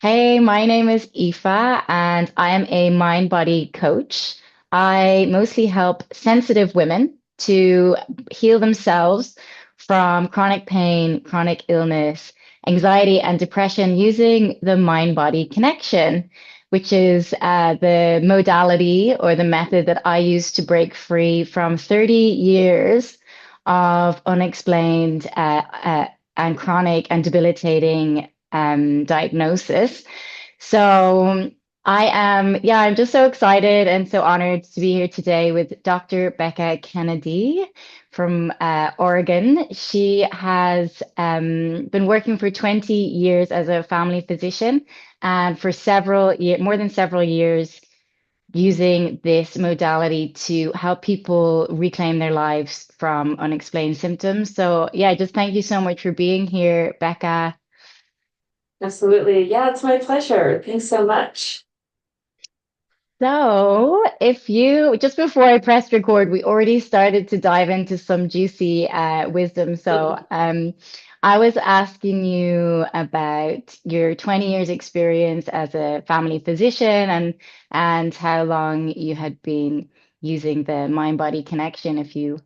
Hey, my name is Aoife, and I am a mind body coach. I mostly help sensitive women to heal themselves from chronic pain, chronic illness, anxiety, and depression using the mind body connection, which is the modality or the method that I use to break free from 30 years of unexplained and chronic and debilitating diagnosis. So I'm just so excited and so honored to be here today with Dr. Becca Kennedy from Oregon. She has been working for 20 years as a family physician and for several years, more than several years, using this modality to help people reclaim their lives from unexplained symptoms. So, yeah, just thank you so much for being here, Becca. Absolutely. Yeah, it's my pleasure. Thanks so much. So, if you just before I pressed record, we already started to dive into some juicy wisdom. So, I was asking you about your 20 years experience as a family physician and how long you had been using the mind-body connection. If you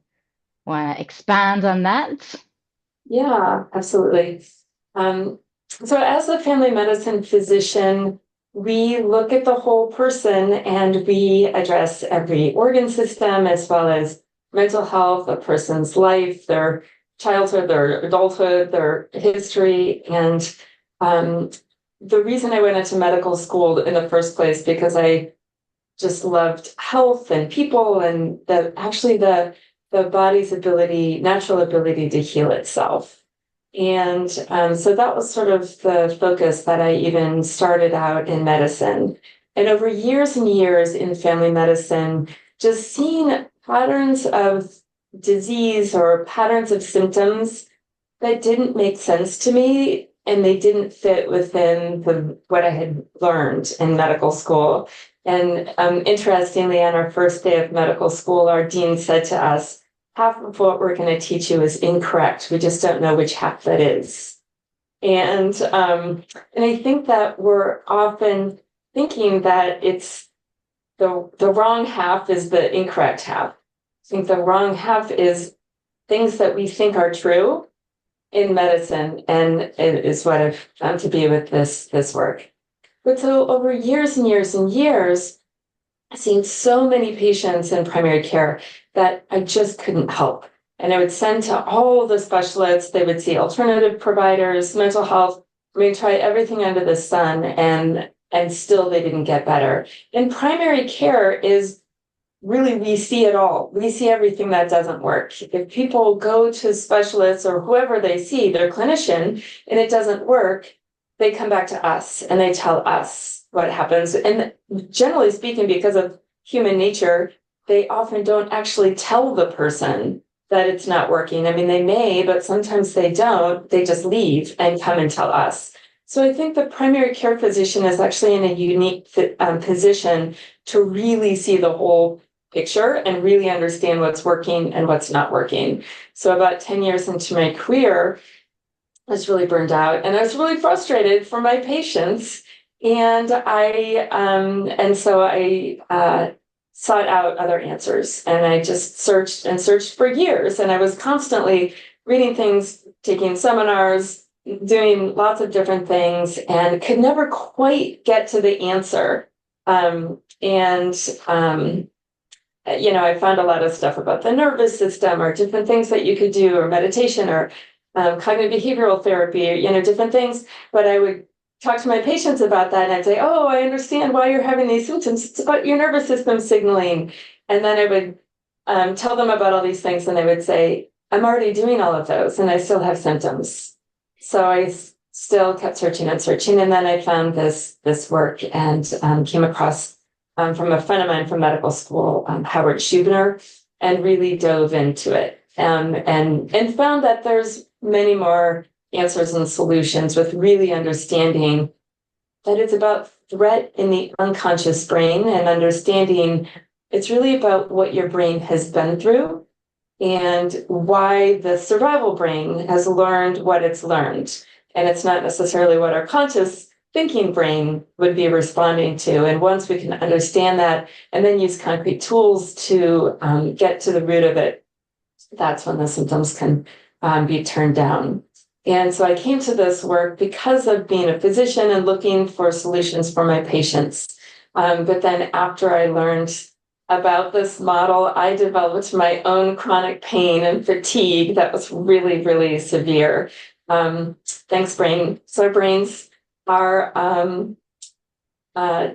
want to expand on that. Yeah, absolutely. So as a family medicine physician, we look at the whole person and we address every organ system as well as mental health, a person's life, their childhood, their adulthood, their history. And um, the reason I went into medical school in the first place, because I just loved health and people and the body's ability, natural ability to heal itself. And so that was sort of the focus that I even started out in medicine. And over years and years in family medicine, just seeing patterns of disease or patterns of symptoms that didn't make sense to me and they didn't fit within what I had learned in medical school. And interestingly, on our first day of medical school, our dean said to us, half of what we're going to teach you is incorrect. We just don't know which half that is. And I think that we're often thinking that it's the wrong half is the incorrect half. I think the wrong half is things that we think are true in medicine, and it is what I've found to be with this work. But so over years and years and years, I've seen so many patients in primary care that I just couldn't help. And I would send to all the specialists, they would see alternative providers, mental health. I mean, try everything under the sun, and still they didn't get better. And primary care is really, we see it all. We see everything that doesn't work. If people go to specialists or whoever they see, their clinician, and it doesn't work, they come back to us and they tell us what happens. And generally speaking, because of human nature, they often don't actually tell the person that it's not working. I mean, they may, but sometimes they don't. They just leave and come and tell us. So I think the primary care physician is actually in a unique position to really see the whole picture and really understand what's working and what's not working. So about 10 years into my career, I was really burned out and I was really frustrated for my patients. And so I sought out other answers, and I just searched and searched for years. And I was constantly reading things, taking seminars, doing lots of different things, and could never quite get to the answer. And I found a lot of stuff about the nervous system or different things that you could do, or meditation, or cognitive behavioral therapy, or, different things. But I would talk to my patients about that, and I'd say, oh, I understand why you're having these symptoms. It's about your nervous system signaling. And then I would tell them about all these things, and they would say, I'm already doing all of those, and I still have symptoms. So I still kept searching and searching. And then I found this work and came across from a friend of mine from medical school, Howard Schubiner, and really dove into it, and found that there's many more answers and solutions, with really understanding that it's about threat in the unconscious brain, and understanding it's really about what your brain has been through and why the survival brain has learned what it's learned. And it's not necessarily what our conscious thinking brain would be responding to. And once we can understand that and then use concrete tools to get to the root of it, that's when the symptoms can be turned down. And so I came to this work because of being a physician and looking for solutions for my patients. But then after I learned about this model, I developed my own chronic pain and fatigue that was really, really severe. Thanks, brain. So our brains are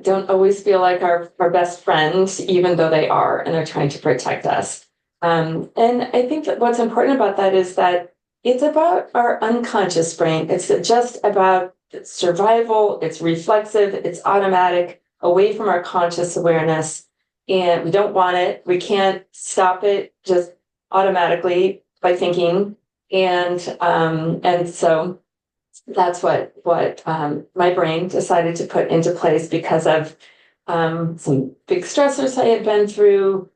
don't always feel like our best friends, even though they are, and are trying to protect us. And I think that what's important about that is that it's about our unconscious brain. It's just about survival, it's reflexive, it's automatic, away from our conscious awareness. And we don't want it. We can't stop it just automatically by thinking. And so that's what my brain decided to put into place because of some big stressors I had been through,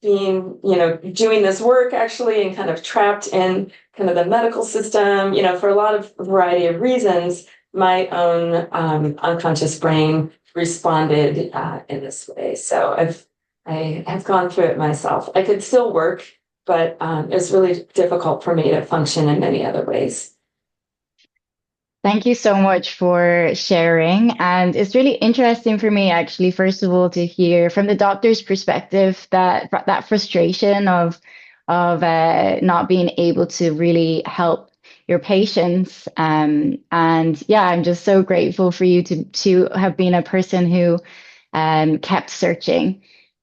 being, doing this work actually and kind of trapped in kind of the medical system, for a lot of variety of reasons. My own unconscious brain responded in this way. So I have gone through it myself. I could still work, but it's really difficult for me to function in many other ways. Thank you so much for sharing. And it's really interesting for me, actually, first of all, to hear from the doctor's perspective that frustration of not being able to really help your patients. And yeah, I'm just so grateful for you to have been a person who kept searching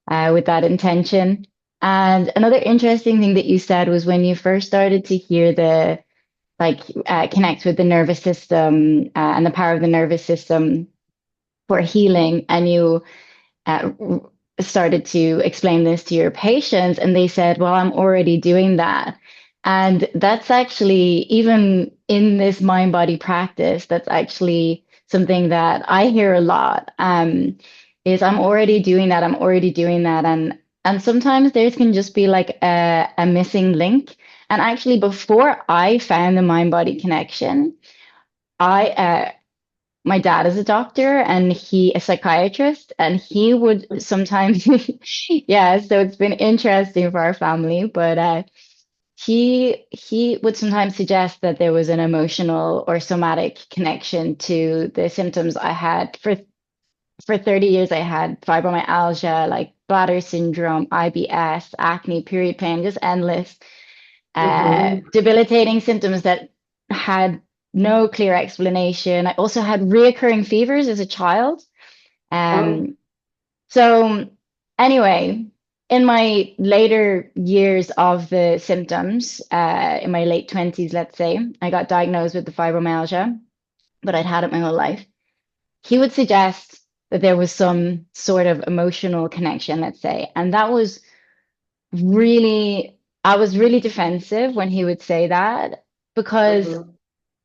with that intention. And another interesting thing that you said was when you first started to hear the connect with the nervous system and the power of the nervous system for healing. And you uh, started to explain this to your patients, and they said, well, I'm already doing that. And that's actually, even in this mind body practice, that's actually something that I hear a lot, is I'm already doing that. I'm already doing that. And sometimes there can just be like a missing link. And actually, before I found the mind body connection, I my dad is a doctor and he a psychiatrist, and he would sometimes yeah, so it's been interesting for our family, but he would sometimes suggest that there was an emotional or somatic connection to the symptoms I had. For 30 years I had fibromyalgia, like bladder syndrome, IBS, acne, period pain, just endless Mhm. debilitating symptoms that had no clear explanation. I also had reoccurring fevers as a child. Oh, Um, so anyway, in my later years of the symptoms, in my late 20s, let's say, I got diagnosed with the fibromyalgia, but I'd had it my whole life. He would suggest that there was some sort of emotional connection, let's say, and that was really, I was really defensive when he would say that because mhm.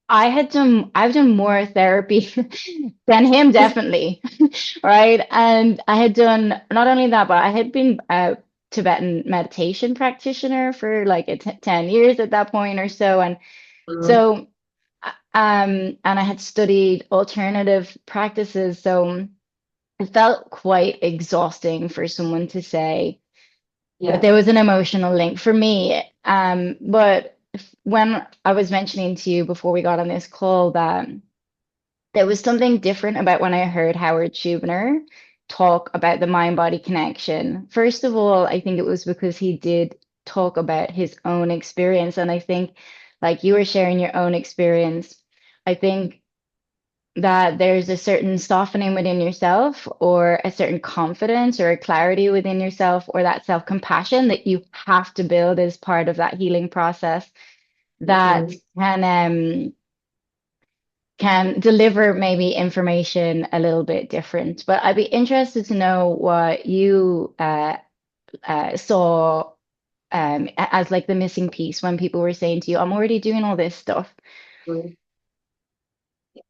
I've done more therapy than him, definitely, right? And I had done not only that, but I had been a Tibetan meditation practitioner for like 10 years at that point or so. And Mhm. so, and I had studied alternative practices. So it felt quite exhausting for someone to say that Yeah. there was an emotional link for me. But when I was mentioning to you before we got on this call that there was something different about when I heard Howard Schubiner talk about the mind body connection. First of all, I think it was because he did talk about his own experience. And I think, like you were sharing your own experience, I think that there's a certain softening within yourself, or a certain confidence or a clarity within yourself, or that self-compassion that you have to build as part of that healing process that Mhm. can deliver maybe information a little bit different. But I'd be interested to know what you saw as like the missing piece when people were saying to you, I'm already doing all this stuff. Mhm.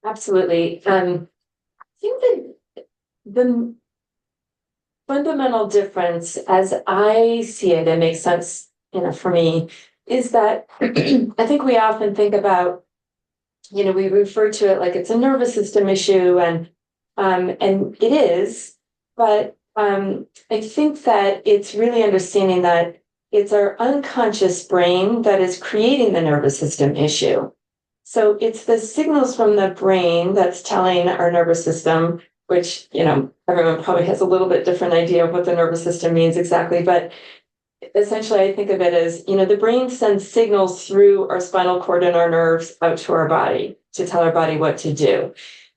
Absolutely. I think that the fundamental difference, as I see it, and makes sense, for me, is that I think we often think about we refer to it like it's a nervous system issue, and it is, but I think that it's really understanding that it's our unconscious brain that is creating the nervous system issue. So it's the signals from the brain that's telling our nervous system, which, everyone probably has a little bit different idea of what the nervous system means exactly, but essentially I think of it as, the brain sends signals through our spinal cord and our nerves out to our body to tell our body what to do.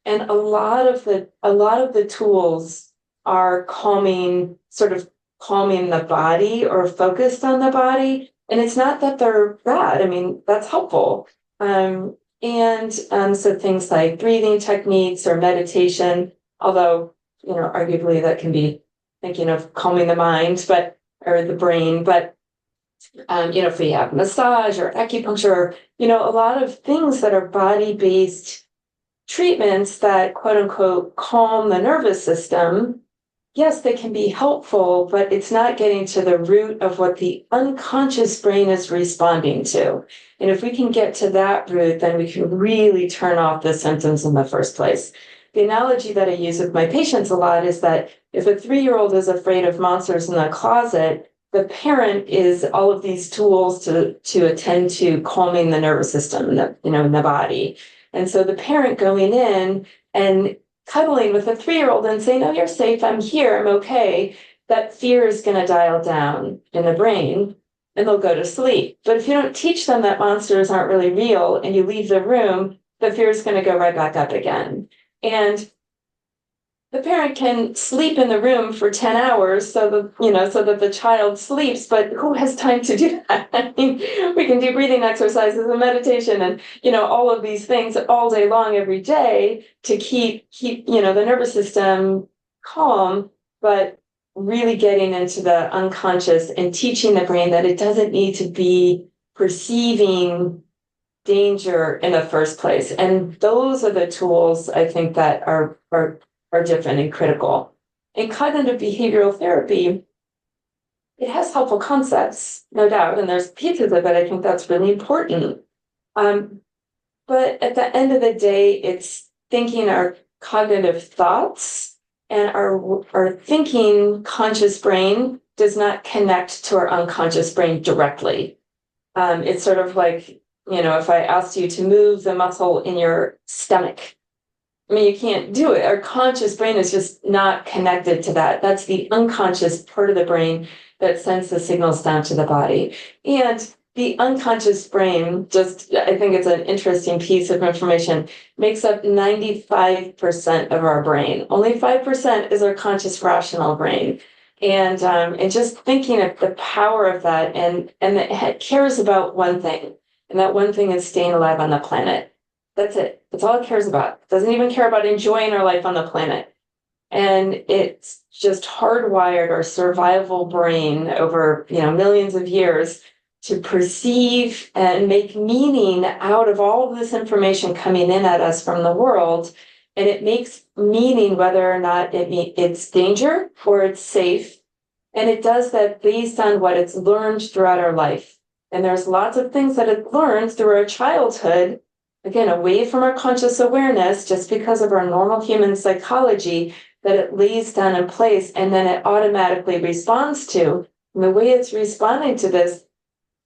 And a lot of the tools are calming the body or focused on the body. And it's not that they're bad. I mean, that's helpful. And so things like breathing techniques or meditation, although, arguably that can be thinking of calming the mind, or the brain, but if we have massage or acupuncture, a lot of things that are body-based treatments that quote unquote calm the nervous system, yes, they can be helpful, but it's not getting to the root of what the unconscious brain is responding to. And if we can get to that root, then we can really turn off the symptoms in the first place. The analogy that I use with my patients a lot is that if a 3-year-old is afraid of monsters in the closet, the parent is all of these tools to attend to calming the nervous system in the body. And so the parent going in and cuddling with a 3-year-old and saying, "Oh, you're safe, I'm here, I'm okay," that fear is going to dial down in the brain and they'll go to sleep. But if you don't teach them that monsters aren't really real and you leave the room, the fear is going to go right back up again. And the parent can sleep in the room for 10 hours so that the child sleeps, but who has time to do that? I mean, we can do breathing exercises and meditation and, all of these things all day long, every day to keep, the nervous system calm, but really getting into the unconscious and teaching the brain that it doesn't need to be perceiving danger in the first place. And those are the tools I think that are different and critical. In cognitive behavioral therapy, it has helpful concepts, no doubt, and there's pieces of it I think that's really important. But at the end of the day, it's thinking our cognitive thoughts and our thinking conscious brain does not connect to our unconscious brain directly. It's sort of like, if I asked you to move the muscle in your stomach, I mean, you can't do it. Our conscious brain is just not connected to that. That's the unconscious part of the brain that sends the signals down to the body. And the unconscious brain, I think it's an interesting piece of information, makes up 95% of our brain. Only 5% is our conscious rational brain. And just thinking of the power of that, and it cares about one thing, and that one thing is staying alive on the planet. That's it. That's all it cares about. It doesn't even care about enjoying our life on the planet. And it's just hardwired our survival brain over, millions of years to perceive and make meaning out of all of this information coming in at us from the world. And it makes meaning whether or not it's danger or it's safe. And it does that based on what it's learned throughout our life. And there's lots of things that it learns through our childhood, again, away from our conscious awareness, just because of our normal human psychology, that it lays down in place and then it automatically responds to. And the way it's responding to this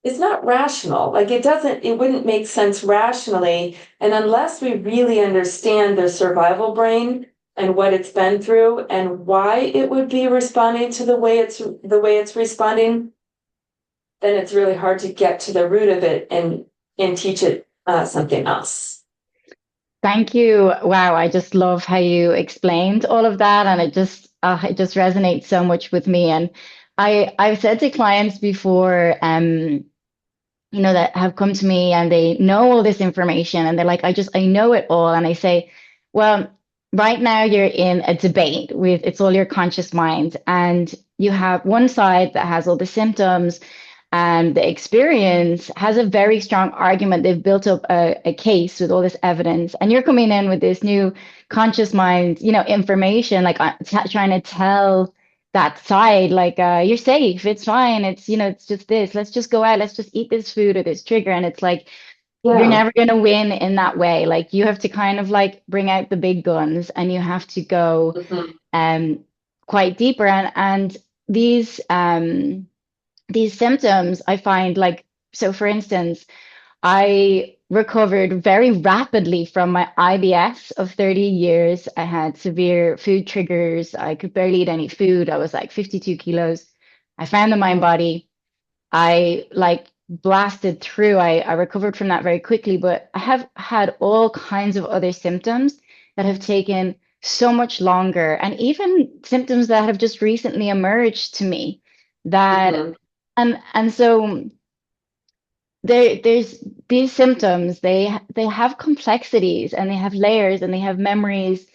is not rational. Like it wouldn't make sense rationally. And unless we really understand the survival brain and what it's been through and why it would be responding to the way it's responding, then it's really hard to get to the root of it and teach it something else. Thank you. Wow, I just love how you explained all of that, and it just resonates so much with me. And I've said to clients before, that have come to me and they know all this information and they're like, I know it all. And I say, well, right now you're in a debate with it's all your conscious mind, and you have one side that has all the symptoms and the experience has a very strong argument. They've built up a case with all this evidence, and you're coming in with this new conscious mind, information, like trying to tell that side, like, you're safe, it's fine, it's, it's just this, let's just go out, let's just eat this food or this trigger. And it's like, you're Yeah. never going to win in that way. Like you have to kind of like bring out the big guns and you have to go Mhm. um quite deeper and these symptoms I find like so for instance I recovered very rapidly from my IBS of 30 years. I had severe food triggers. I could barely eat any food. I was like 52 kilos. I found the mind Mhm. body. I like blasted through. I recovered from that very quickly, but I have had all kinds of other symptoms that have taken so much longer, and even symptoms that have just recently emerged to me that Mhm. and so there's these symptoms, they have complexities and they have layers and they have memories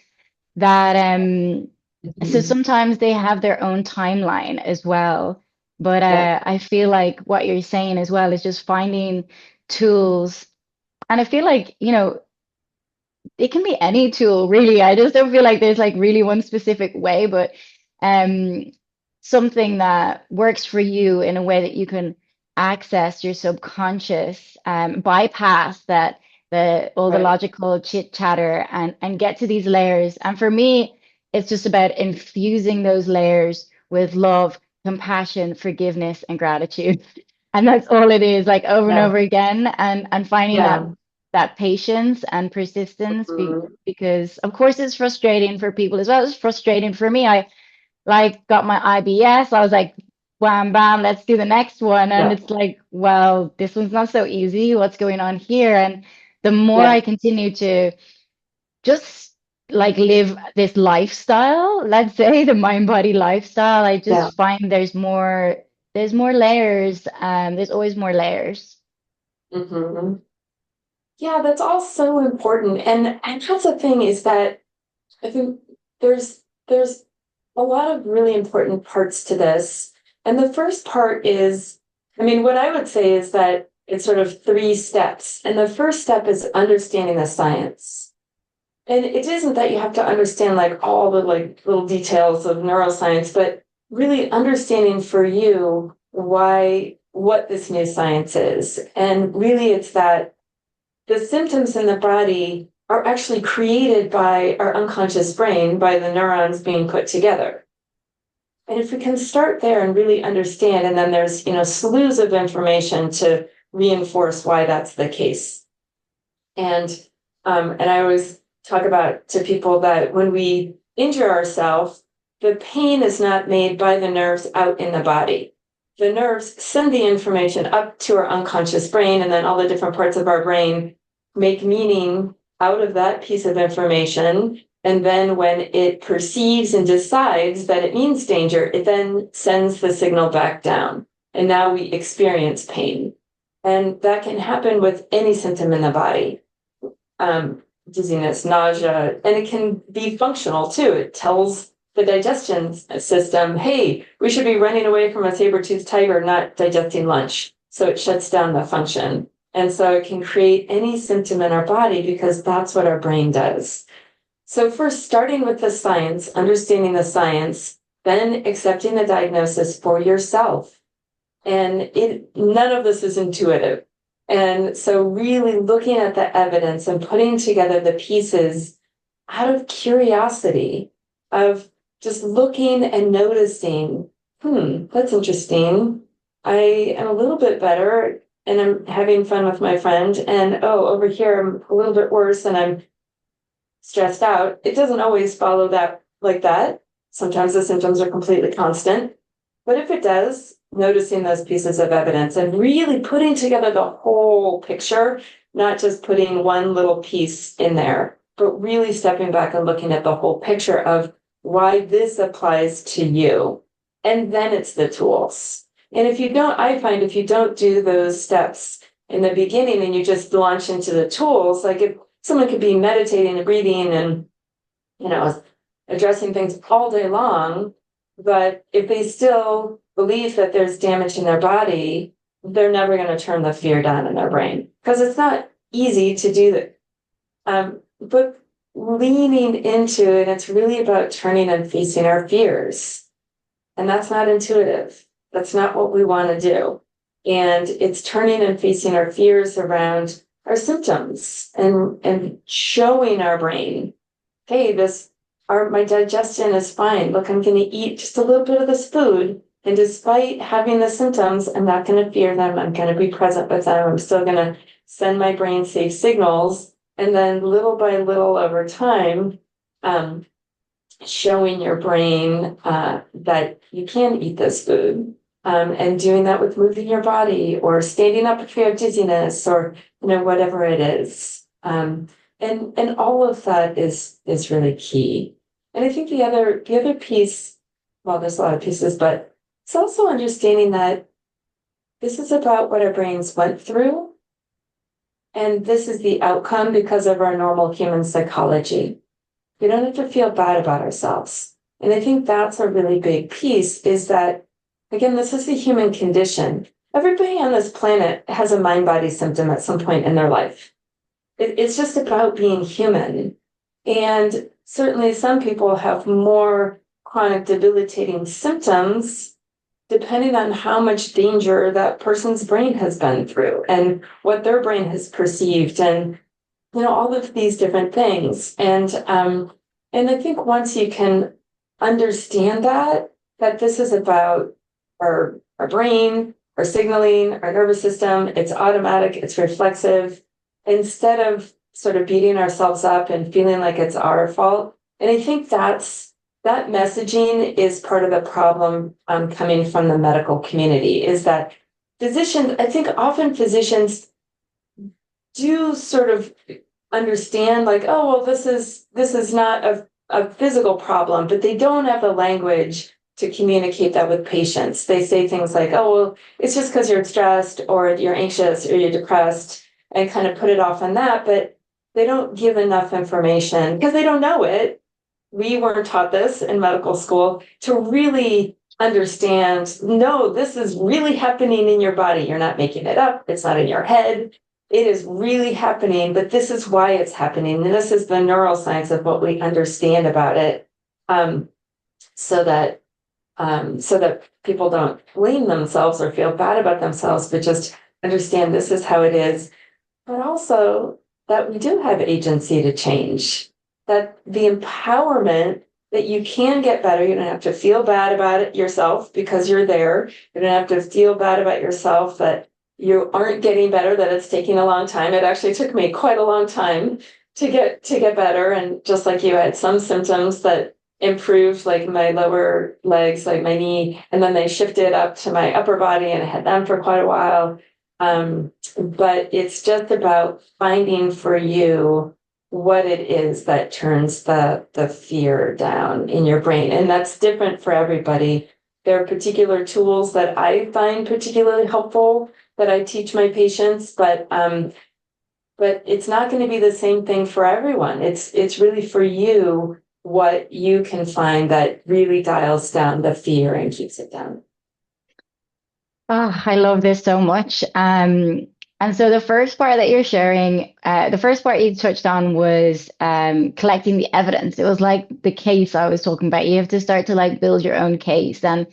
that so Mhm. sometimes they have their own timeline as well. But Yep. I feel like what you're saying as well is just finding tools. And I feel like, it can be any tool, really. I just don't feel like there's like really one specific way, but um, something that works for you in a way that you can access your subconscious, bypass that the all the Right. logical chit chatter and get to these layers. And for me, it's just about infusing those layers with love, compassion, forgiveness, and gratitude. And that's all it is, like over and Yeah. over again, and finding that Yeah. that patience and persistence Mhm. because of course it's frustrating for people as well. It's frustrating for me. I like got my IBS. I was like, wham bam, let's do the next one. And Yeah. it's like, well, this one's not so easy. What's going on here? And the more I Yeah. continue to just like live this lifestyle, let's say the mind body lifestyle, I Yeah. just find there's more layers. There's always more layers. Mhm. Yeah, that's all so important. And that's the thing is that I think there's a lot of really important parts to this. And the first part is, I mean, what I would say is that it's sort of three steps. And the first step is understanding the science. And it isn't that you have to understand like all the like little details of neuroscience, but really understanding for you why what this new science is. And really it's that the symptoms in the body are actually created by our unconscious brain, by the neurons being put together. And if we can start there and really understand, and then there's, slews of information to reinforce why that's the case. And and I always talk about to people that when we injure ourselves, the pain is not made by the nerves out in the body. The nerves send the information up to our unconscious brain, and then all the different parts of our brain make meaning out of that piece of information. And then when it perceives and decides that it means danger, it then sends the signal back down. And now we experience pain. And that can happen with any symptom in the body, dizziness, nausea, and it can be functional too. It tells the digestion system, hey, we should be running away from a saber-toothed tiger, not digesting lunch. So it shuts down the function. And so it can create any symptom in our body because that's what our brain does. So first, starting with the science, understanding the science, then accepting the diagnosis for yourself. And none of this is intuitive. And so really looking at the evidence and putting together the pieces out of curiosity, of just looking and noticing, that's interesting. I am a little bit better and I'm having fun with my friend. And oh, over here I'm a little bit worse and I'm stressed out. It doesn't always follow that like that. Sometimes the symptoms are completely constant. But if it does, noticing those pieces of evidence and really putting together the whole picture, not just putting one little piece in there, but really stepping back and looking at the whole picture of why this applies to you. And then it's the tools. And I find if you don't do those steps in the beginning and you just launch into the tools, like if someone could be meditating and breathing and, you know, addressing things all day long, but if they still believe that there's damage in their body, they're never going to turn the fear down in their brain because it's not easy to do that. But leaning into it, it's really about turning and facing our fears. And that's not intuitive. That's not what we want to do. And it's turning and facing our fears around our symptoms and showing our brain, hey, my digestion is fine. Look, I'm going to eat just a little bit of this food. And despite having the symptoms, I'm not going to fear them. I'm going to be present with them. I'm still going to send my brain safe signals. And then little by little over time, um, showing your brain that you can eat this food. And doing that with moving your body or standing up if you have dizziness or whatever it is. And all of that is really key. And I think the other piece, well, there's a lot of pieces, but it's also understanding that this is about what our brains went through, and this is the outcome because of our normal human psychology. We don't have to feel bad about ourselves. And I think that's a really big piece is that, again, this is the human condition. Everybody on this planet has a mind body symptom at some point in their life. It's just about being human. And certainly some people have more chronic debilitating symptoms depending on how much danger that person's brain has been through and what their brain has perceived and all of these different things. And I think once you can understand that this is about our brain, our signaling, our nervous system, it's automatic, it's reflexive, instead of sort of beating ourselves up and feeling like it's our fault. And I think that messaging is part of the problem coming from the medical community is that I think often physicians do sort of understand like, oh, well, this is not a physical problem, but they don't have the language to communicate that with patients. They say things like, oh, well, it's just because you're stressed or you're anxious or you're depressed and kind of put it off on that, but they don't give enough information because they don't know it. We weren't taught this in medical school to really understand, no, this is really happening in your body. You're not making it up. It's not in your head. It is really happening, but this is why it's happening. And this is the neuroscience of what we understand about it, so that people don't blame themselves or feel bad about themselves, but just understand this is how it is. But also that we do have agency to change, that the empowerment that you can get better. You don't have to feel bad about it yourself because you're there. You don't have to feel bad about yourself that you aren't getting better, that it's taking a long time. It actually took me quite a long time to get better. And just like you, I had some symptoms that improved, like my lower legs, like my knee, and then they shifted up to my upper body, and I had them for quite a while. But it's just about finding for you what it is that turns the fear down in your brain. And that's different for everybody. There are particular tools that I find particularly helpful that I teach my patients, but it's not going to be the same thing for everyone. It's really for you what you can find that really dials down the fear and keeps it down. Oh, I love this so much. And so the first part that you're sharing, the first part you touched on was collecting the evidence. It was like the case I was talking about. You have to start to like build your own case, and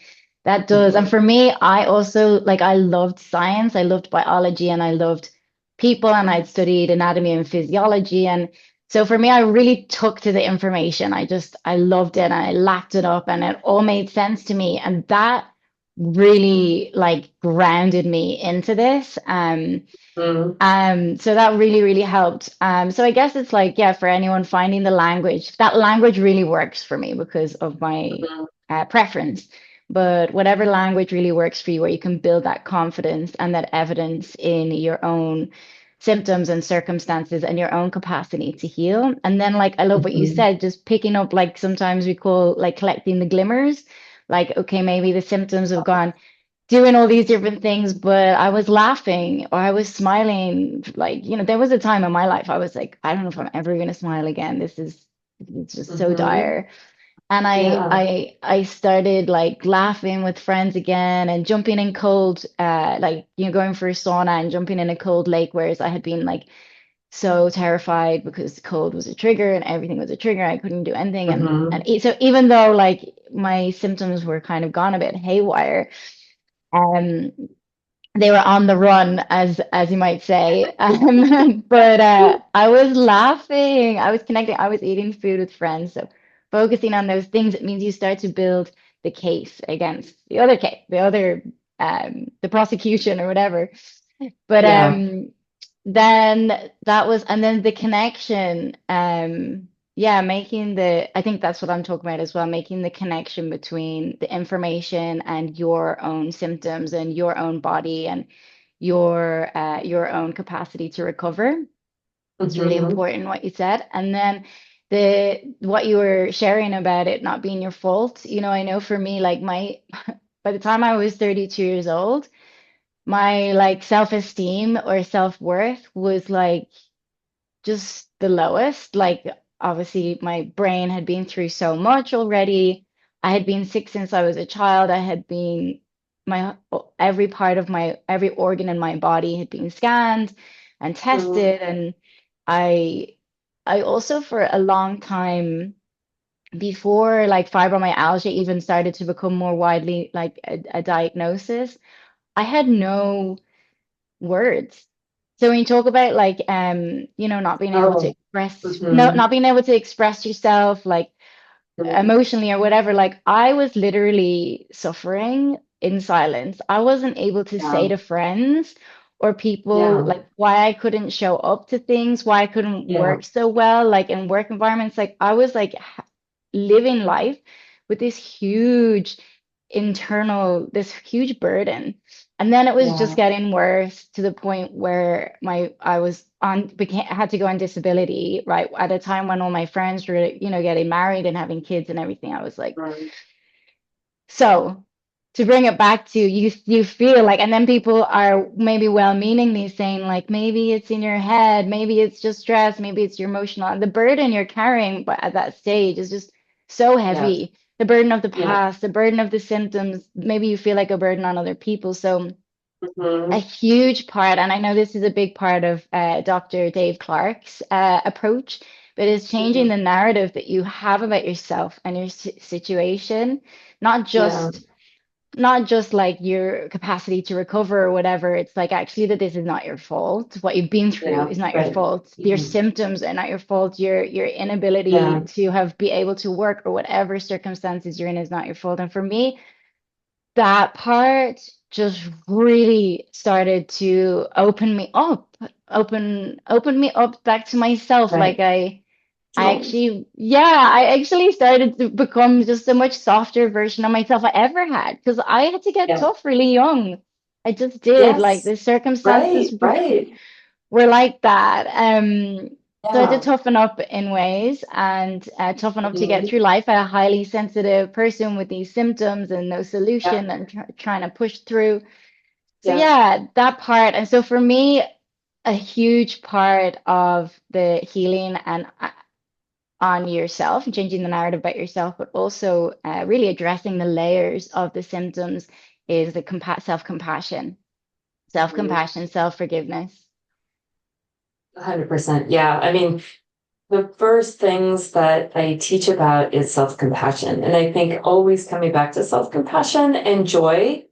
that does. And Mhm. for me, I also like I loved science, I loved biology, and I loved people, and I'd studied anatomy and physiology. And so for me, I really took to the information. I loved it, and I lapped it up, and it all made sense to me. And that really like grounded me into this. Mhm. So that really, really helped. So I guess it's like, yeah, for anyone finding the language, that language really works for me because of my Mhm. preference. But whatever language really works for you, where you can build that confidence and that evidence in your own symptoms and circumstances and your own capacity to heal. And then, like, I love what you Mhm. said, just picking up, like, sometimes we call like collecting the glimmers. Like, okay, maybe the symptoms have gone doing all these different things, but I was laughing or I was smiling. Like, there was a time in my life I was like, I don't know if I'm ever going to smile again. It's just so Mhm. dire. And I, Yeah. I, I started like laughing with friends again and jumping in cold, like, going for a sauna and jumping in a cold lake, whereas I had been like so terrified because cold was a trigger and everything was a trigger. I couldn't do anything. And Mhm. so even though like my symptoms were kind of gone a bit haywire, um, they were on the run, as you might say. But I was laughing, I was connecting, I was eating food with friends. So focusing on those things, it means you start to build the case against the other case, the prosecution or whatever. But Yeah. then that was, and then the connection, yeah, making the, I think that's what I'm talking about as well, making the connection between the information and your own symptoms and your own body and your own capacity to recover. It's really Hmm. important what you said. And then what you were sharing about it not being your fault, I know for me, like my by the time I was 32 years old, my like self-esteem or self-worth was like just the lowest. Like, obviously, my brain had been through so much already. I had been sick since I was a child. I had been, my every part of every organ in my body had been scanned and Hmm. tested. And I, I also, for a long time, before like fibromyalgia even started to become more widely like a diagnosis, I had no words. So when you talk about like not being able to Oh. express no Hmm. not being able to express yourself like emotionally or whatever, like I was literally suffering in silence. I wasn't able to say Yeah. to friends or people Yeah. like why I couldn't show up to things, why I couldn't Yeah. work so well, like in work environments. Like I was like living life with this huge burden. And then it was just Yeah. getting worse to the point where had to go on disability, right? At a time when all my friends were, getting married and having kids and everything. I was like, Right. so to bring it back to you feel like, and then people are maybe well-meaningly saying like, maybe it's in your head, maybe it's just stress, maybe it's your emotional, and the burden you're carrying, but at that stage is just so Yeah. heavy. The burden of the Yeah. past, the burden of the symptoms, maybe you feel like a burden on other people. So a Hmm. huge part, and I know this is a big part of Dr. Dave Clark's approach, but it's changing Hmm. the narrative that you have about yourself and your situation, not Yeah. just not just like your capacity to recover or whatever. It's like actually that this is not your fault. What you've been through Yeah. is not your Right. fault. Your Hmm. symptoms are not your fault. Your inability Yeah. to be able to work or whatever circumstances you're in is not your fault. And for me, that part just really started to open me up back to myself. Like Right. Oh. I actually started to become just a much softer version of myself I ever had because I had to get Yeah. tough really young. I just did. Like Yes. the circumstances Right. Right. were like that. So I had to Yeah. toughen up in ways and toughen up to get Hmm. through life. I'm a highly sensitive person with these symptoms and no Yeah. solution and trying to push through. So Yeah. yeah, that part. And so for me, a huge part of the healing and on yourself and changing the narrative about yourself, but also really addressing the layers of the symptoms is the self-compassion, Mhm. self-compassion, self-forgiveness. 100%. Yeah. I mean, the first things that I teach about is self-compassion. And I think always coming back to self-compassion and joy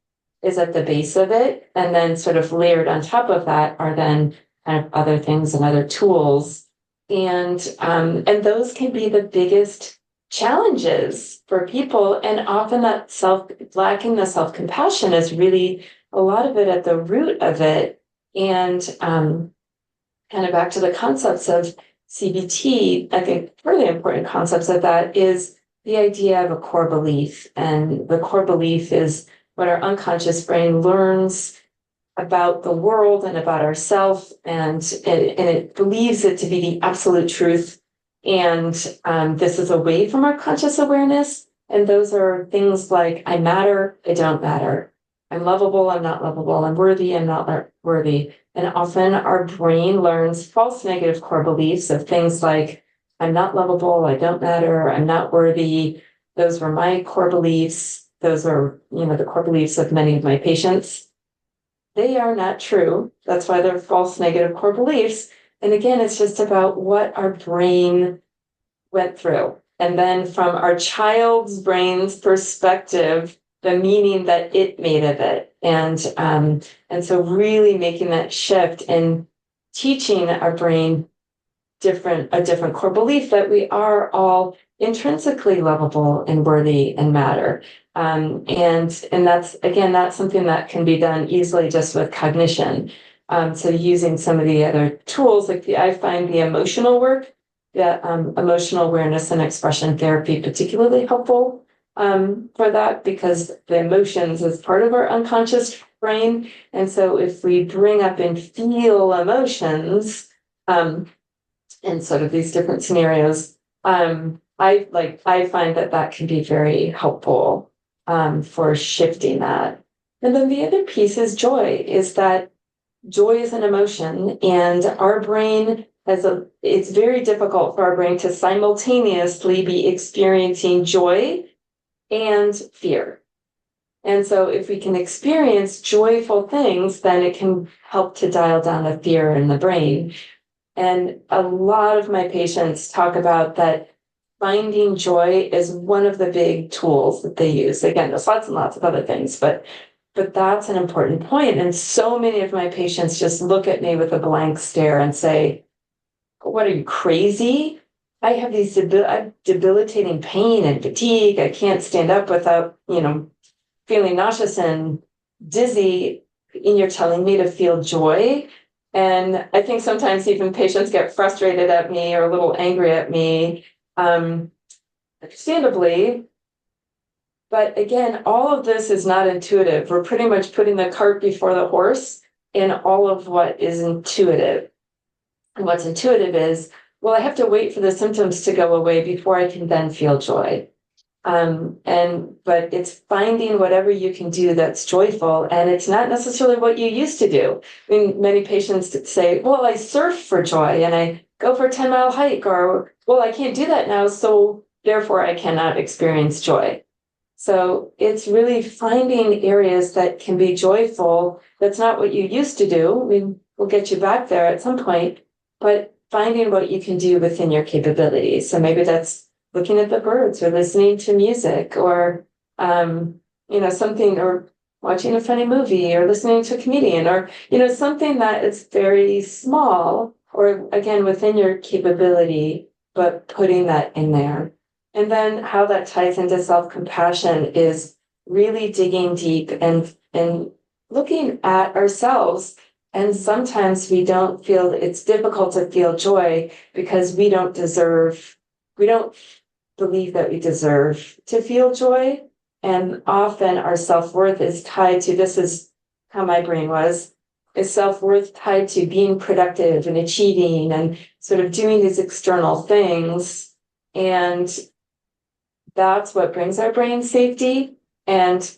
is at the base of it. And then sort of layered on top of that are then kind of other things and other tools. And those can be the biggest challenges for people. And often that lacking the self-compassion is really a lot of it at the root of it. And kind of back to the concepts of CBT, I think really important concepts of that is the idea of a core belief. And the core belief is what our unconscious brain learns about the world and about ourselves, and it believes it to be the absolute truth. And this is away from our conscious awareness. And those are things like I matter, I don't matter. I'm lovable, I'm not lovable. I'm worthy, I'm not worthy. And often our brain learns false negative core beliefs of things like I'm not lovable, I don't matter, I'm not worthy. Those were my core beliefs. Those are, the core beliefs of many of my patients. They are not true. That's why they're false negative core beliefs. And again, it's just about what our brain went through. And then from our child's brain's perspective, the meaning that it made of it. And so really making that shift and teaching our brain a different core belief that we are all intrinsically lovable and worthy and matter. And that's again, that's something that can be done easily just with cognition. So using some of the other tools, like I find the emotional work, the emotional awareness and expression therapy particularly helpful for that, because the emotions is part of our unconscious brain. And so if we bring up and feel emotions, in sort of these different scenarios, I find that can be very helpful for shifting that. And then the other piece is joy, is that joy is an emotion, and our brain it's very difficult for our brain to simultaneously be experiencing joy and fear. And so if we can experience joyful things, then it can help to dial down the fear in the brain. And a lot of my patients talk about that finding joy is one of the big tools that they use. Again, there's lots and lots of other things, but that's an important point. And so many of my patients just look at me with a blank stare and say, "What, are you crazy? I have these debilitating pain and fatigue. I can't stand up without, feeling nauseous and dizzy. And you're telling me to feel joy?" And I think sometimes even patients get frustrated at me or a little angry at me, understandably. But again, all of this is not intuitive. We're pretty much putting the cart before the horse in all of what is intuitive. And what's intuitive is, well, I have to wait for the symptoms to go away before I can then feel joy. But it's finding whatever you can do that's joyful, and it's not necessarily what you used to do. I mean, many patients say, "Well, I surf for joy and I go for a 10-mile hike," or, "Well, I can't do that now, so therefore I cannot experience joy." So it's really finding areas that can be joyful. That's not what you used to do. I mean, we'll get you back there at some point, but finding what you can do within your capabilities. So maybe that's looking at the birds or listening to music, or something, or watching a funny movie or listening to a comedian, or something that is very small, or again within your capability, but putting that in there. And then how that ties into self-compassion is really digging deep and looking at ourselves. And sometimes we don't feel, it's difficult to feel joy because we don't believe that we deserve to feel joy. And often our self-worth is tied to, this is how my brain was, is self-worth tied to being productive and achieving and sort of doing these external things. And that's what brings our brain safety. And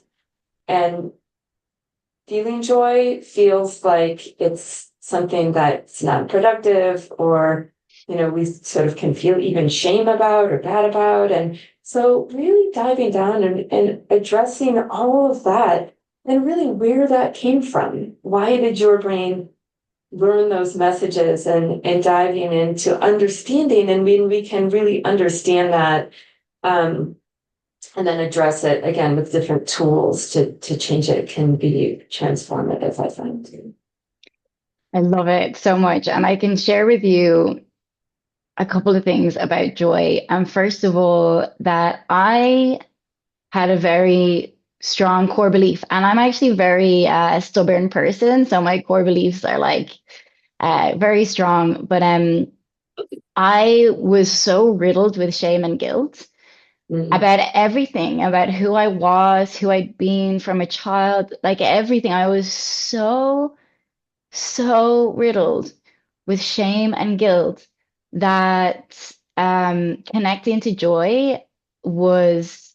feeling joy feels like it's something that's not productive, or we sort of can feel even shame about or bad about. And so really diving down and addressing all of that, and really where that came from. Why did your brain learn those messages, and diving into understanding? And when we can really understand that, and then address it again with different tools to change it, can be transformative, I find. I love it so much. And I can share with you a couple of things about joy. And first of all, that I had a very strong core belief, and I'm actually a very stubborn person. So my core beliefs are like very strong. But I was so riddled with shame and guilt Mhm. about everything, about who I was, who I'd been from a child, like everything. I was so riddled with shame and guilt that connecting to joy was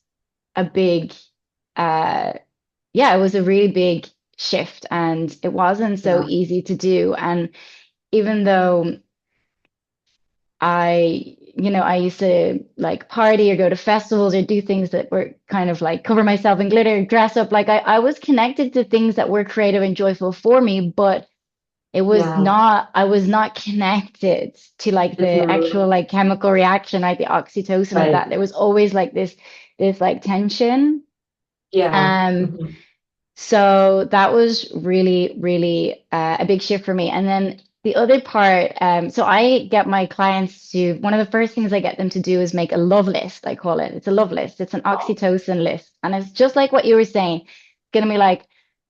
a big, uh, yeah, it was a really big shift, and it wasn't so Yeah, easy to do. And even though I used to like party or go to festivals or do things that were kind of like cover myself in glitter, dress up, like I was connected to things that were creative and joyful for me, but yeah. I was not connected to like the actual Mhm. like chemical reaction, like the oxytocin of Right. that. There was always like this like tension. Yeah. Um, Mhm. so that was really, really a big shift for me. And then the other part, so I get my clients to, one of the first things I get them to do is make a love list, I call it. It's a love list. It's an Oh. oxytocin list. And it's just like what you were saying. It's going to be like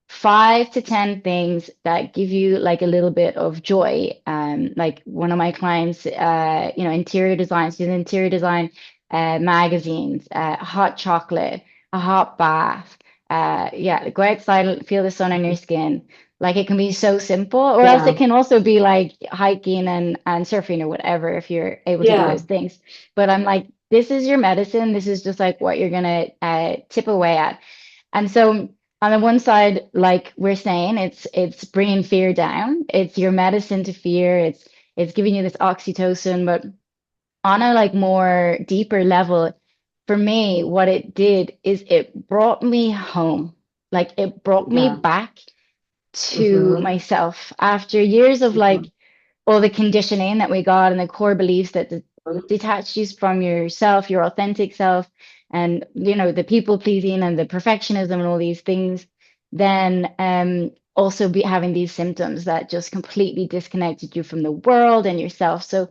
5 to 10 things that give you like a little bit of joy. Like one of my clients, interior design, she's in interior design, magazines, hot chocolate, a hot bath, yeah, go outside and feel the sun on your skin. Like it can be so simple, or else it Yeah. can also be like hiking and surfing or whatever if you're able to do those Yeah. things. But I'm like, this is your medicine. This is just like what you're gonna tip away at. And so on the one side, like we're saying, it's bringing fear down. It's your medicine to fear. It's giving you this oxytocin, but on a like more deeper level, for me, what it did is it brought me home. Like it brought me Yeah. back to Hmm. myself after years of like all the conditioning that we got and the core beliefs that detached you from yourself, your authentic self, and the people pleasing and the perfectionism and all these things, then also be having these symptoms that just completely disconnected you from the world and yourself. So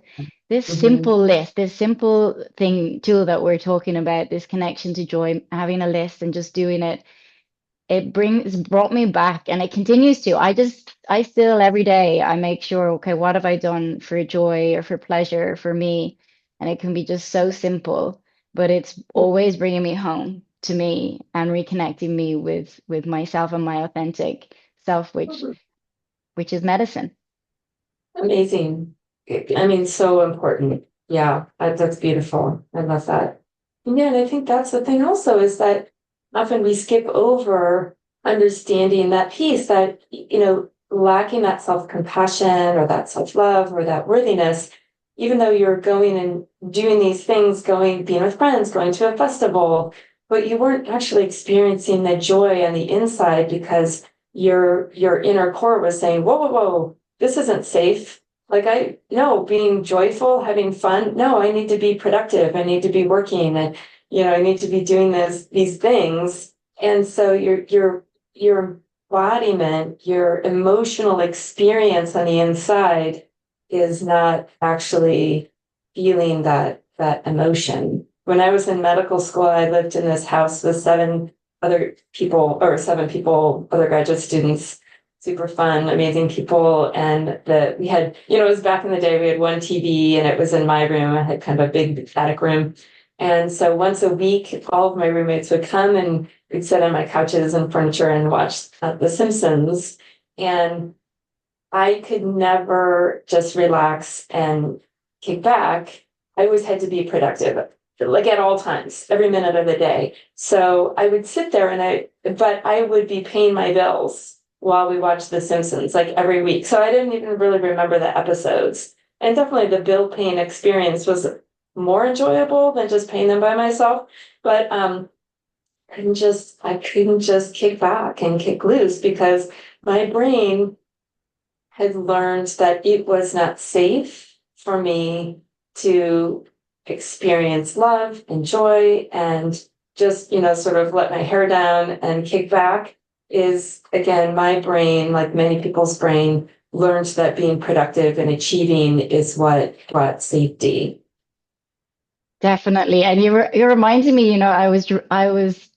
this Hmm. simple list, this simple thing tool that we're talking about, this connection to joy, having a list and just doing it, brought me back, and it continues to. I still every day I make sure, okay, what have I done for joy or for pleasure or for me? And it can be just so simple, but it's always bringing me home to me and reconnecting me with myself and my authentic self, which is medicine. Amazing. I mean, so important. Yeah, that's beautiful. I love that. And yeah, and I think that's the thing also is that often we skip over understanding that piece that, lacking that self-compassion or that self-love or that worthiness, even though you're going and doing these things, being with friends, going to a festival, but you weren't actually experiencing the joy on the inside because your inner core was saying, whoa, whoa, whoa, this isn't safe. Like I no, being joyful, having fun. No, I need to be productive. I need to be working, and I need to be doing these things. And so your embodiment, your emotional experience on the inside is not actually feeling that emotion. When I was in medical school, I lived in this house with seven people, other graduate students, super fun, amazing people. And we had, it was back in the day, we had one TV and it was in my room. I had kind of a big attic room. And so once a week, all of my roommates would come and we'd sit on my couches and furniture and watch The Simpsons. And I could never just relax and kick back. I always had to be productive, like at all times, every minute of the day. So I would sit there but I would be paying my bills while we watched The Simpsons, like every week. So I didn't even really remember the episodes. And definitely the bill paying experience was more enjoyable than just paying them by myself. But I couldn't just kick back and kick loose because my brain had learned that it was not safe for me to experience love and joy and just, sort of let my hair down and kick back is, again, my brain, like many people's brain, learned that being productive and achieving is what brought safety. Definitely. And you're reminding me, I was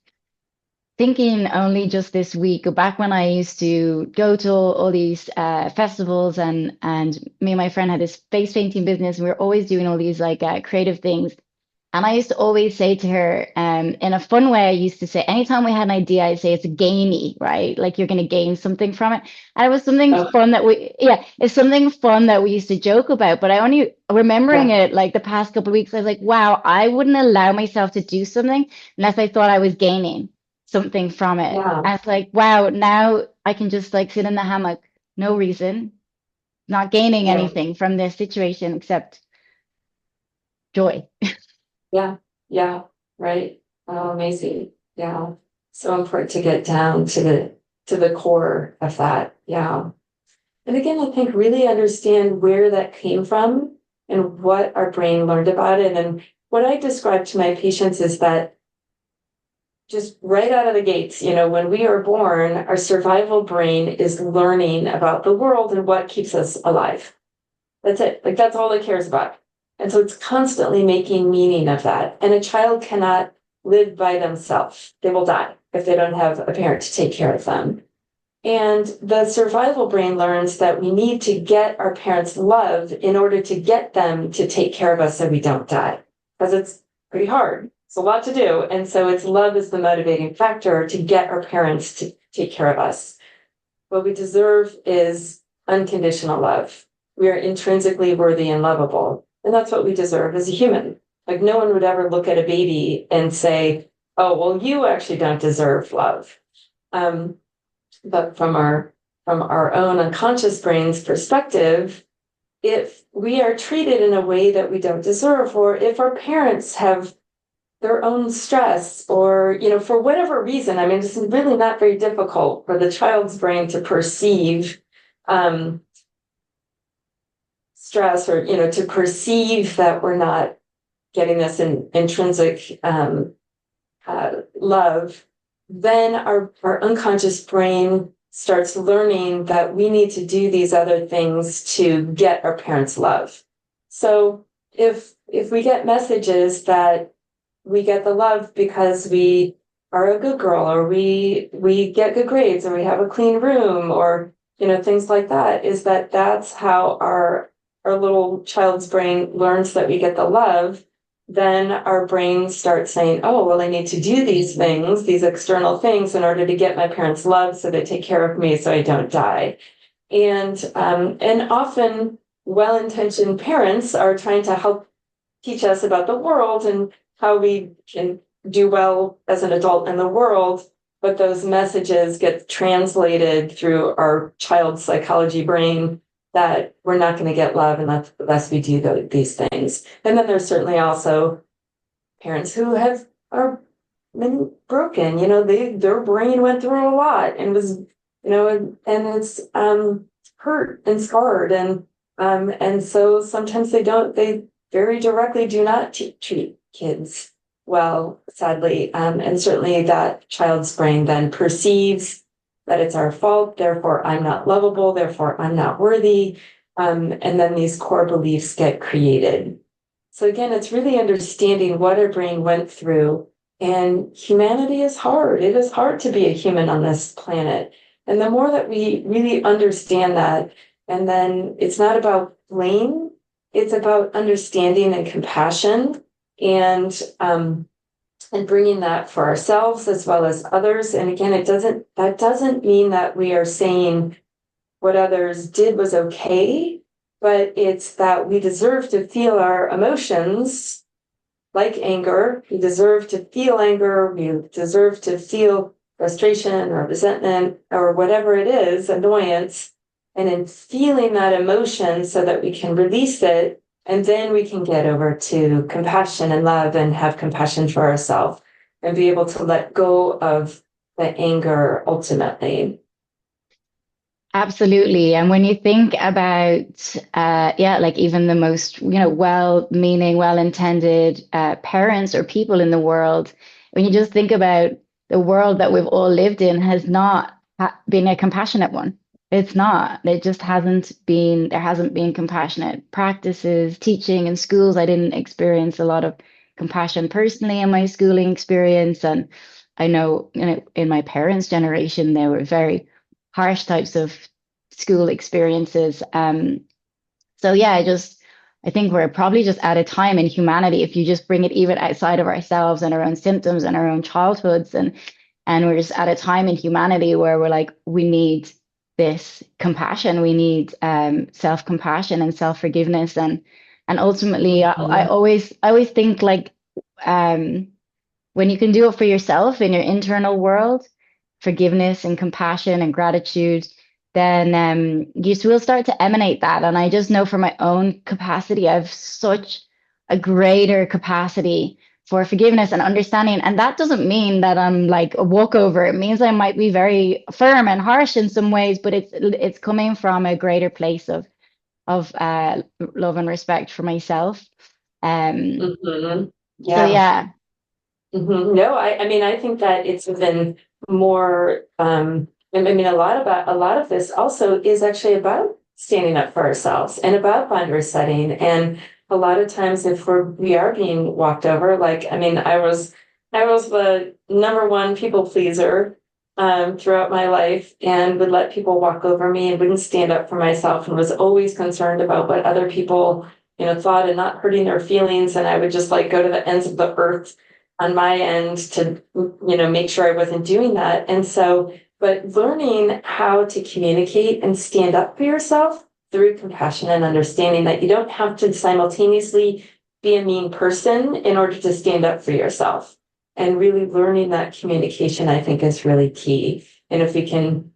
thinking only just this week, back when I used to go to all these festivals, and me and my friend had this face painting business, and we were always doing all these like creative things. And I used to always say to her, in a fun way, I used to say, anytime we had an idea, I'd say it's gamey, right? Like you're going to gain something from it. And it was something Oh, fun yeah, it's something fun that we used to joke about. But I only remembering yeah, it like the past couple of weeks, I was like, wow, I wouldn't allow myself to do something unless I thought I was gaining something from it. yeah, And it's like, wow, now I can just like sit in the hammock, no reason, not gaining yeah, anything from this situation except joy. yeah, yeah, right. Oh, amazing. Yeah. So important to get down to the core of that. Yeah. And again, I think really understand where that came from and what our brain learned about it. And what I describe to my patients is that just right out of the gates, when we are born, our survival brain is learning about the world and what keeps us alive. That's it. Like that's all it cares about. And so it's constantly making meaning of that. And a child cannot live by themselves. They will die if they don't have a parent to take care of them. And the survival brain learns that we need to get our parents' love in order to get them to take care of us so we don't die. Because it's pretty hard. It's a lot to do. And so it's love is the motivating factor to get our parents to take care of us. What we deserve is unconditional love. We are intrinsically worthy and lovable. And that's what we deserve as a human. Like no one would ever look at a baby and say, oh, well, you actually don't deserve love. But from our own unconscious brain's perspective, if we are treated in a way that we don't deserve, or if our parents have their own stress, or for whatever reason, I mean, it's really not very difficult for the child's brain to perceive stress, or to perceive that we're not getting this intrinsic love. Then our unconscious brain starts learning that we need to do these other things to get our parents' love. So if we get messages that we get the love because we are a good girl, or we get good grades, or we have a clean room, or things like that, is that's how our little child's brain learns that we get the love. Then our brain starts saying, oh, well, I need to do these things, these external things, in order to get my parents' love so they take care of me so I don't die. And often well-intentioned parents are trying to help teach us about the world and how we can do well as an adult in the world, but those messages get translated through our child's psychology brain that we're not going to get love unless we do these things. And then there's certainly also parents who are been broken. Their brain went through a lot and was, and it's hurt and scarred, and so sometimes they very directly do not treat kids well, sadly, and certainly that child's brain then perceives that it's our fault, therefore I'm not lovable, therefore I'm not worthy. And then these core beliefs get created. So again, it's really understanding what our brain went through. And humanity is hard. It is hard to be a human on this planet. And the more that we really understand that, and then it's not about blame, it's about understanding and compassion, and bringing that for ourselves as well as others. And again, that doesn't mean that we are saying what others did was okay, but it's that we deserve to feel our emotions, like anger. We deserve to feel anger. We deserve to feel frustration or resentment or whatever it is, annoyance. And in feeling that emotion so that we can release it, and then we can get over to compassion and love and have compassion for ourselves and be able to let go of the anger ultimately. Absolutely. And when you think about, like even the most, well-meaning, well-intended parents or people in the world, when you just think about the world that we've all lived in has not been a compassionate one. It's not. It just hasn't been, there hasn't been compassionate practices, teaching in schools. I didn't experience a lot of compassion personally in my schooling experience. And I know, in my parents' generation, they were very harsh types of school experiences. So yeah, I think we're probably just at a time in humanity, if you just bring it even outside of ourselves and our own symptoms and our own childhoods, and we're just at a time in humanity where we're like, we need this compassion, we need self-compassion and self-forgiveness, and ultimately, I always think like, when you can do it for yourself in your internal world, forgiveness and compassion and gratitude, then you will start to emanate that. And I just know from my own capacity, I have such a greater capacity for forgiveness and understanding. And that doesn't mean that I'm like a walkover. It means I might be very firm and harsh in some ways, but it's coming from a greater place of love and respect for myself. Um, Mm-hmm. so Yeah. yeah. No, I mean, I think that it's even more, I mean, a lot of this also is actually about standing up for ourselves and about boundary setting. And a lot of times if we are being walked over, like, I mean, I was the number one people pleaser, throughout my life and would let people walk over me and wouldn't stand up for myself and was always concerned about what other people, thought and not hurting their feelings. And I would just like go to the ends of the earth on my end to, make sure I wasn't doing that. And so, but learning how to communicate and stand up for yourself through compassion and understanding that you don't have to simultaneously be a mean person in order to stand up for yourself. And really learning that communication, I think, is really key. And if we can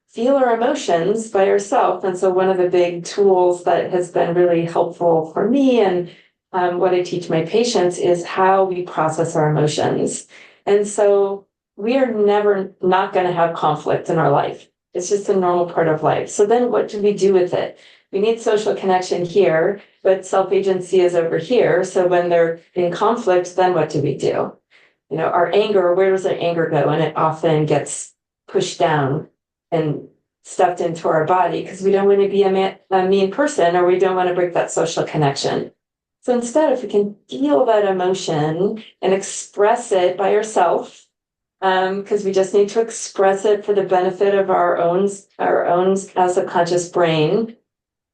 feel our emotions by ourselves, and so one of the big tools that has been really helpful for me and what I teach my patients is how we process our emotions. And so we are never not going to have conflict in our life. It's just a normal part of life. So then what do we do with it? We need social connection here, but self-agency is over here. So when they're in conflict, then what do we do? Our anger, where does our anger go? And it often gets pushed down and stuffed into our body because we don't want to be a mean person, or we don't want to break that social connection. So instead, if we can feel that emotion and express it by yourself, because we just need to express it for the benefit of our own as a conscious brain.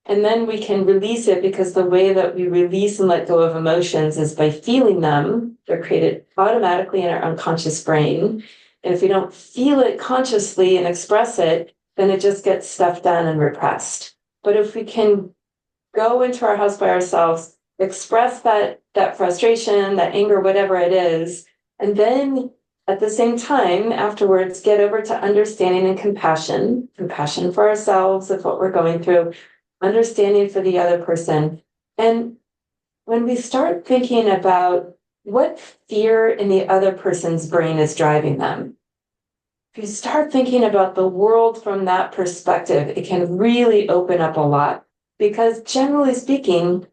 And then we can release it, because the way that we release and let go of emotions is by feeling them. They're created automatically in our unconscious brain. And if we don't feel it consciously and express it, then it just gets stuffed down and repressed. But if we can go into our house by ourselves, express that frustration, that anger, whatever it is, and then at the same time, afterwards, get over to understanding and compassion for ourselves of what we're going through, understanding for the other person. And when we start thinking about what fear in the other person's brain is driving them, if you start thinking about the world from that perspective, it can really open up a lot. Because generally speaking,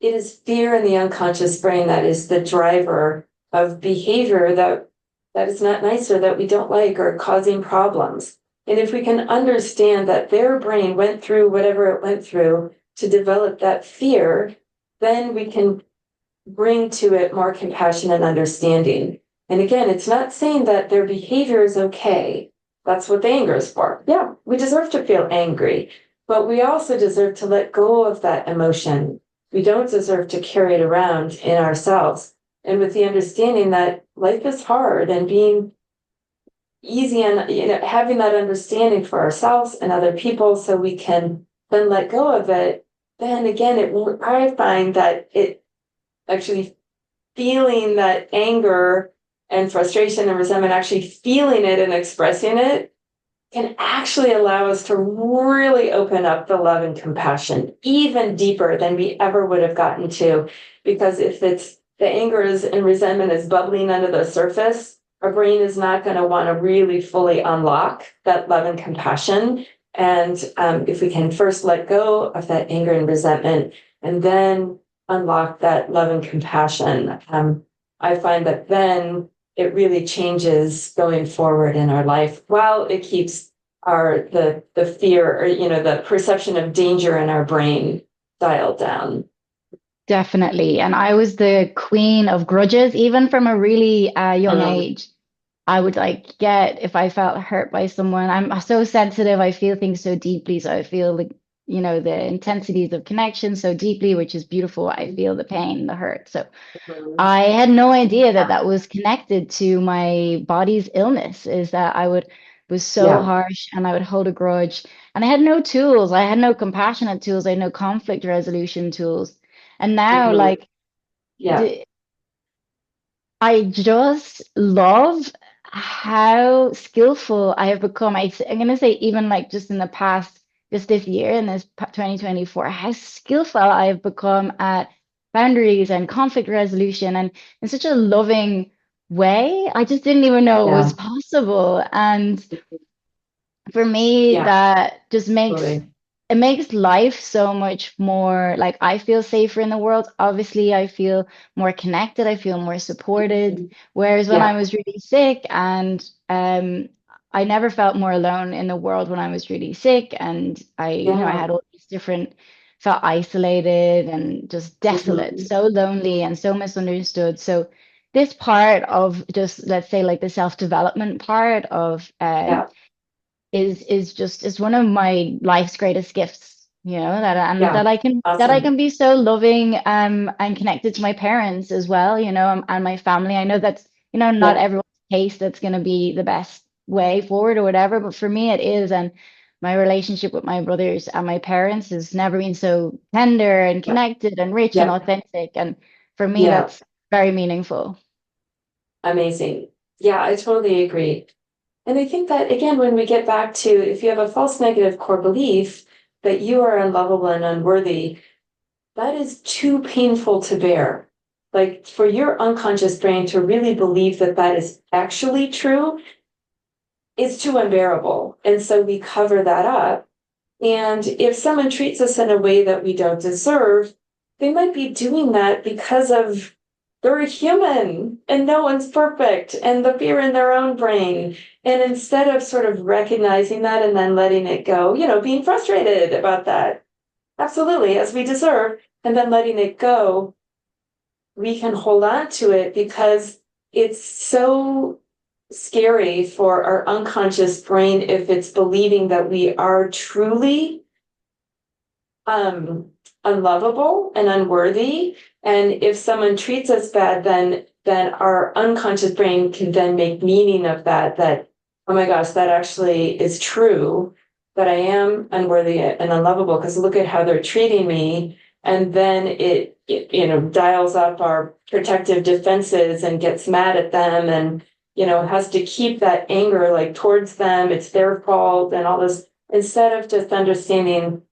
it is fear in the unconscious brain that is the driver of behavior that is not nice or that we don't like or causing problems. And if we can understand that their brain went through whatever it went through to develop that fear, then we can bring to it more compassion and understanding. And again, it's not saying that their behavior is okay. That's what the anger is for. Yeah, we deserve to feel angry, but we also deserve to let go of that emotion. We don't deserve to carry it around in ourselves. And with the understanding that life is hard, and being easy, and having that understanding for ourselves and other people, so we can then let go of it, then again, I find that it actually, feeling that anger and frustration and resentment, actually feeling it and expressing it, can actually allow us to really open up the love and compassion even deeper than we ever would have gotten to. Because if it's the anger and resentment is bubbling under the surface, our brain is not going to want to really fully unlock that love and compassion. And if we can first let go of that anger and resentment and then unlock that love and compassion, I find that then it really changes going forward in our life, while it keeps the fear, or the perception of danger in our brain dialed down. Definitely. And I was the queen of grudges, even from a really young Um, age. I would like get if I felt hurt by someone. I'm so sensitive. I feel things so deeply. So I feel the intensities of connection so deeply, which is beautiful. I feel the pain, the hurt. So I had no idea that that was connected to my body's illness, is that I would was so yeah. harsh and I would hold a grudge. And I had no tools. I had no compassionate tools. I had no conflict resolution tools. And now, Mhm. like, Yeah. I just love how skillful I have become. I'm going to say, even like just in the past, just this year, in this 2024, how skillful I have become at boundaries and conflict resolution, and in such a loving way. I just didn't even know it was Yeah. possible. And for me, Yeah. that just makes Totally. it makes life so much more like I feel safer in the world. Obviously, I feel more connected, I feel more supported. Whereas when I Yeah, was really sick and I never felt more alone in the world when I was really sick and I yeah. had all these different felt isolated and just desolate, Mhm. so lonely and so misunderstood. So this part of just let's say like the self-development part of Yeah, is just is one of my life's greatest gifts, that and yeah. that I can Awesome. be so loving and connected to my parents as well, and my family. I know that's, not Yeah, everyone's case that's going to be the best way forward or whatever, but for me it is. And my relationship with my brothers and my parents has never been so tender and yeah, connected and rich and yeah, authentic. And for me, yeah. that's very meaningful. Amazing. Yeah, I totally agree. And I think that again, when we get back to if you have a false negative core belief that you are unlovable and unworthy, that is too painful to bear. Like for your unconscious brain to really believe that that is actually true is too unbearable. And so we cover that up. And if someone treats us in a way that we don't deserve, they might be doing that because of they're a human and no one's perfect and the fear in their own brain. And instead of sort of recognizing that and then letting it go, being frustrated about that, absolutely, as we deserve, and then letting it go, we can hold on to it because it's so scary for our unconscious brain if it's believing that we are truly um unlovable and unworthy, and if someone treats us bad, then our unconscious brain can then make meaning of that oh my gosh, that actually is true, that I am unworthy and unlovable because look at how they're treating me. And then it dials up our protective defenses and gets mad at them, and has to keep that anger like towards them, it's their fault and all this, instead of just understanding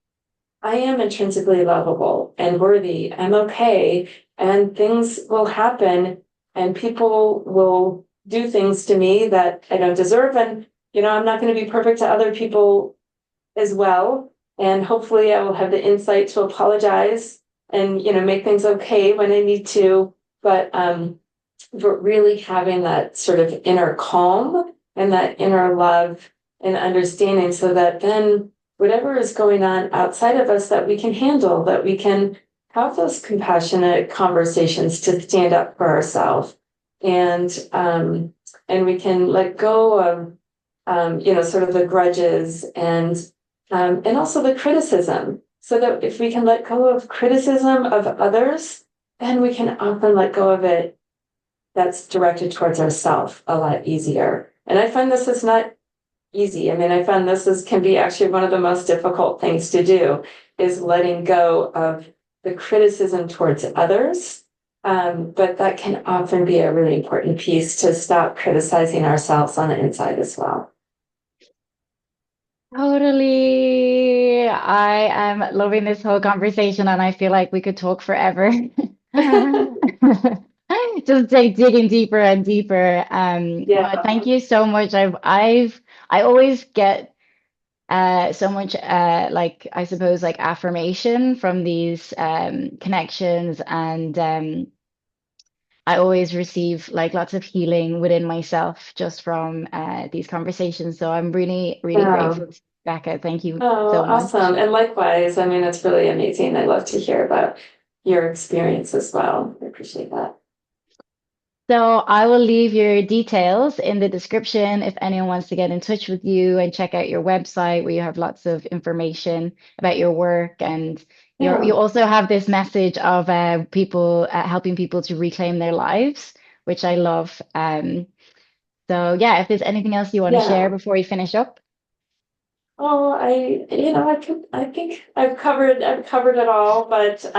I am intrinsically lovable and worthy. I'm okay. And things will happen and people will do things to me that I don't deserve. And, I'm not going to be perfect to other people as well. And hopefully I will have the insight to apologize and, make things okay when I need to. But really having that sort of inner calm and that inner love and understanding so that then whatever is going on outside of us that we can handle, that we can have those compassionate conversations to stand up for ourselves, and we can let go of sort of the grudges and also the criticism, so that if we can let go of criticism of others, then we can often let go of it that's directed towards ourself a lot easier. And I find this is not easy. I mean, I find this is can be actually one of the most difficult things to do is letting go of the criticism towards others. But that can often be a really important piece to stop criticizing ourselves on the inside as well. Totally. I am loving this whole conversation and I feel like we could talk forever. Just like digging deeper and deeper. But Yeah. thank you so much. I always get so much like I suppose like affirmation from these connections, and I always receive like lots of healing within myself just from these conversations. So I'm really, really Yeah. grateful to Becca. Thank you Oh, so much. awesome. And likewise, I mean, it's really amazing. I love to hear about your experience as well. I appreciate that. So I will leave your details in the description if anyone wants to get in touch with you and check out your website where you have lots of information about your work. And you Yeah. also have this message of people helping people to reclaim their lives, which I love. So yeah, if there's anything else you want to share Yeah. before we finish up. Oh, I think I've covered it all, but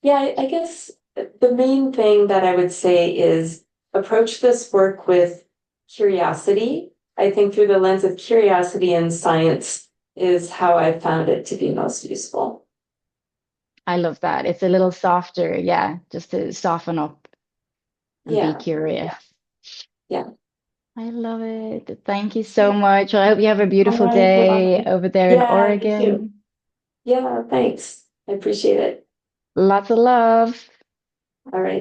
yeah, I guess the main thing that I would say is approach this work with curiosity. I think through the lens of curiosity and science is how I've found it to be most useful. I love that. It's a little softer, yeah, just to soften up and be Yeah, curious. yeah. I love it. Thank you so much. Well, I hope you have a All beautiful right. day Well, over there in yeah, you too. Oregon. Yeah, thanks. I appreciate it. Lots of love. All right.